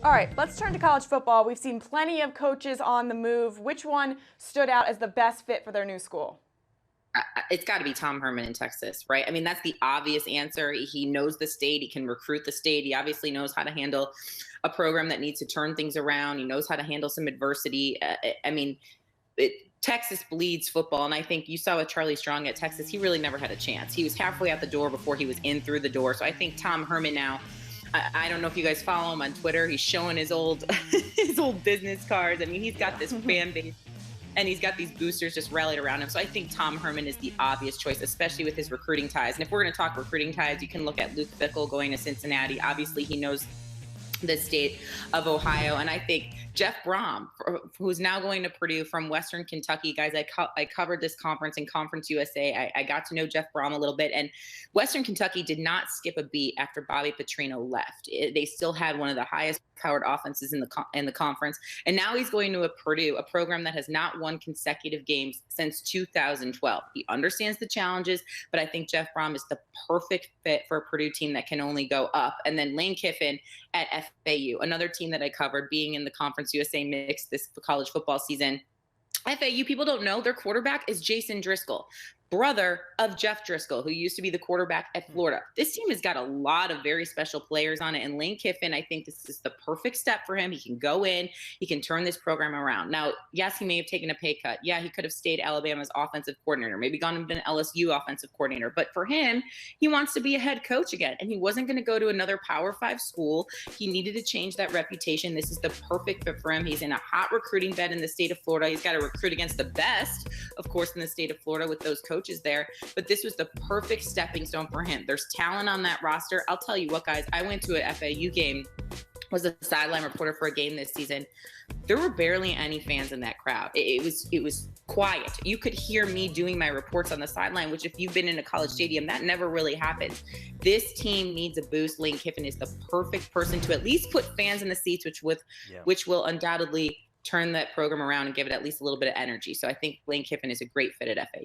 All right, let's turn to college football. We've seen plenty of coaches on the move. Which one stood out as the best fit for their new school? It's got to be Tom Herman in Texas, right? I mean, that's the obvious answer. He knows the state. He can recruit the state. He obviously knows how to handle a program that needs to turn things around. He knows how to handle some adversity. I mean, Texas bleeds football, and I think you saw with Charlie Strong at Texas, he really never had a chance. He was halfway out the door before he was in through the door. So I think Tom Herman now. I don't know if you guys follow him on Twitter. He's showing his old his old business cards. I mean, he's got this fan base and he's got these boosters just rallied around him. So I think Tom Herman is the obvious choice, especially with his recruiting ties. And if we're going to talk recruiting ties, you can look at Luke Fickell going to Cincinnati. Obviously, he knows the state of Ohio. And I think Jeff Brom, who's now going to Purdue from Western Kentucky. Guys, I covered this conference in Conference USA. I got to know Jeff Brom a little bit. And Western Kentucky did not skip a beat after Bobby Petrino left. They still had one of the highest powered offenses in the conference. And now he's going to a Purdue, a program that has not won consecutive games since 2012. He understands the challenges, but I think Jeff Brom is the perfect fit for a Purdue team that can only go up. And then Lane Kiffin at FAU, another team that I covered, being in the Conference USA mix this college football season. FAU, people don't know, their quarterback is Jason Driscoll, brother of Jeff Driscoll, who used to be the quarterback at Florida. This team has got a lot of very special players on it. And Lane Kiffin, I think this is the perfect step for him. He can go in, he can turn this program around. Now, yes, he may have taken a pay cut. Yeah, he could have stayed Alabama's offensive coordinator, maybe gone and been LSU offensive coordinator. But for him, he wants to be a head coach again. And he wasn't going to go to another Power 5 school. He needed to change that reputation. This is the perfect fit for him. He's in a hot recruiting bed in the state of Florida. He's got to recruit against the best, of course, in the state of Florida with those coaches there. But this was the perfect stepping stone for him. There's talent on that roster. I'll tell you what, guys, I went to a FAU game, was a sideline reporter for a game this season. There were barely any fans in that crowd. It was quiet. You could hear me doing my reports on the sideline, which if you've been in a college stadium, that never really happens. This team needs a boost. Lane Kiffin is the perfect person to at least put fans in the seats, which will undoubtedly turn that program around and give it at least a little bit of energy. So I think Lane Kiffin is a great fit at FAU.